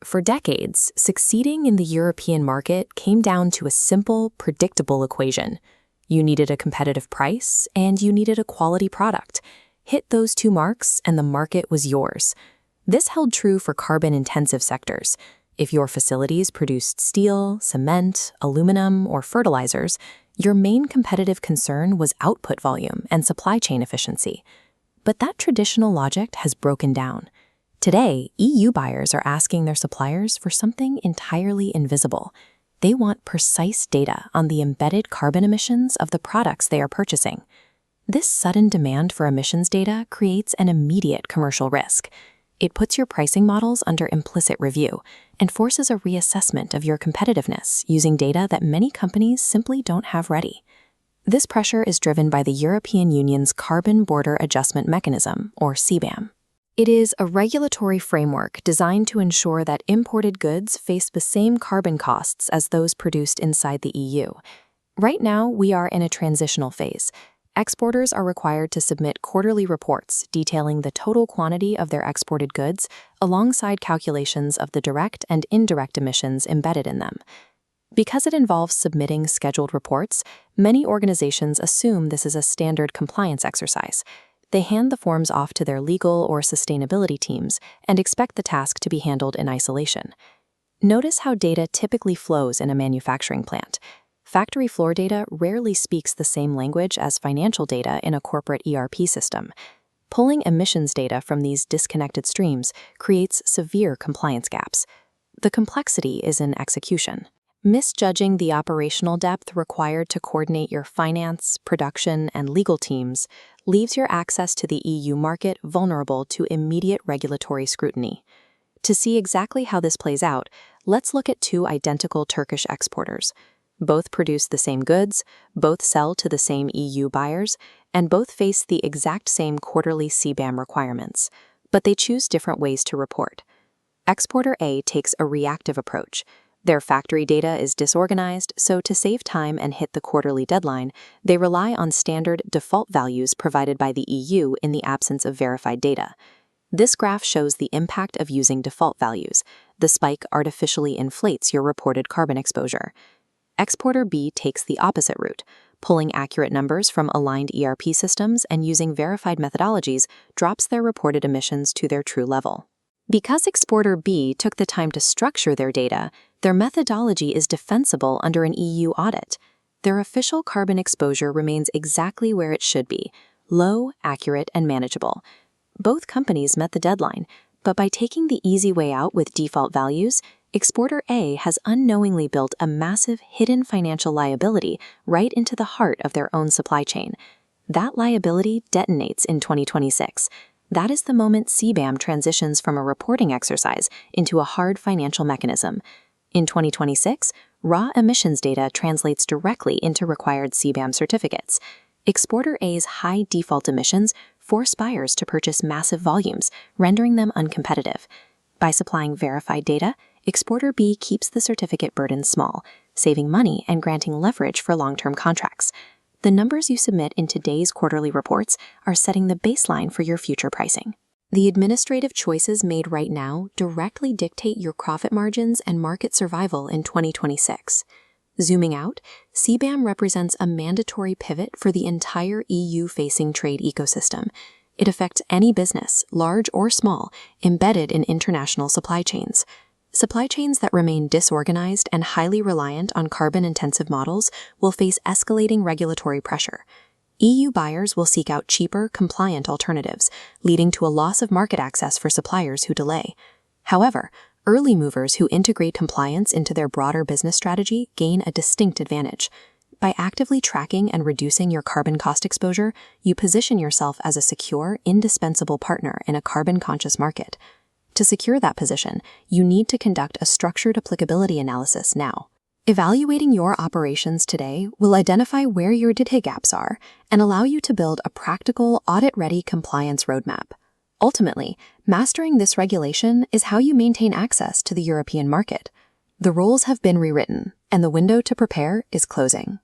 For decades, succeeding in the European market came down to a simple, predictable equation. You needed a competitive price, and you needed a quality product. Hit those two marks, and the market was yours. This held true for carbon-intensive sectors. If your facilities produced steel, cement, aluminum, or fertilizers, your main competitive concern was output volume and supply chain efficiency. But that traditional logic has broken down. Today, EU buyers are asking their suppliers for something entirely invisible. They want precise data on the embedded carbon emissions of the products they are purchasing. This sudden demand for emissions data creates an immediate commercial risk. It puts your pricing models under implicit review and forces a reassessment of your competitiveness using data that many companies simply don't have ready. This pressure is driven by the European Union's Carbon Border Adjustment Mechanism, or CBAM. It is a regulatory framework designed to ensure that imported goods face the same carbon costs as those produced inside the EU. Right now, we are in a transitional phase. Exporters are required to submit quarterly reports detailing the total quantity of their exported goods alongside calculations of the direct and indirect emissions embedded in them. Because it involves submitting scheduled reports, many organizations assume this is a standard compliance exercise. They hand the forms off to their legal or sustainability teams and expect the task to be handled in isolation. Notice how data typically flows in a manufacturing plant. Factory floor data rarely speaks the same language as financial data in a corporate ERP system. Pulling emissions data from these disconnected streams creates severe compliance gaps. The complexity is in execution. Misjudging the operational depth required to coordinate your finance, production, and legal teams leaves your access to the EU market vulnerable to immediate regulatory scrutiny. To see exactly how this plays out, let's look at two identical Turkish exporters. Both produce the same goods, both sell to the same EU buyers, and both face the exact same quarterly CBAM requirements, but they choose different ways to report. Exporter A takes a reactive approach. Their factory data is disorganized, so to save time and hit the quarterly deadline, they rely on standard default values provided by the EU in the absence of verified data. This graph shows the impact of using default values. The spike artificially inflates your reported carbon exposure. Exporter B takes the opposite route. Pulling accurate numbers from aligned ERP systems and using verified methodologies drops their reported emissions to their true level. Because Exporter B took the time to structure their data, their methodology is defensible under an EU audit. Their official carbon exposure remains exactly where it should be: low, accurate, and manageable. Both companies met the deadline, but by taking the easy way out with default values, Exporter A has unknowingly built a massive hidden financial liability right into the heart of their own supply chain. That liability detonates in 2026. That is the moment CBAM transitions from a reporting exercise into a hard financial mechanism. In 2026, raw emissions data translates directly into required CBAM certificates. Exporter A's high default emissions force buyers to purchase massive volumes, rendering them uncompetitive. By supplying verified data, Exporter B keeps the certificate burden small, saving money and granting leverage for long-term contracts. The numbers you submit in today's quarterly reports are setting the baseline for your future pricing. The administrative choices made right now directly dictate your profit margins and market survival in 2026. Zooming out, CBAM represents a mandatory pivot for the entire EU-facing trade ecosystem. It affects any business, large or small, embedded in international supply chains. Supply chains that remain disorganized and highly reliant on carbon-intensive models will face escalating regulatory pressure. EU buyers will seek out cheaper, compliant alternatives, leading to a loss of market access for suppliers who delay. However, early movers who integrate compliance into their broader business strategy gain a distinct advantage. By actively tracking and reducing your carbon cost exposure, you position yourself as a secure, indispensable partner in a carbon-conscious market. To secure that position, you need to conduct a structured applicability analysis now. Evaluating your operations today will identify where your data gaps are and allow you to build a practical, audit-ready compliance roadmap. Ultimately, mastering this regulation is how you maintain access to the European market. The rules have been rewritten, and the window to prepare is closing.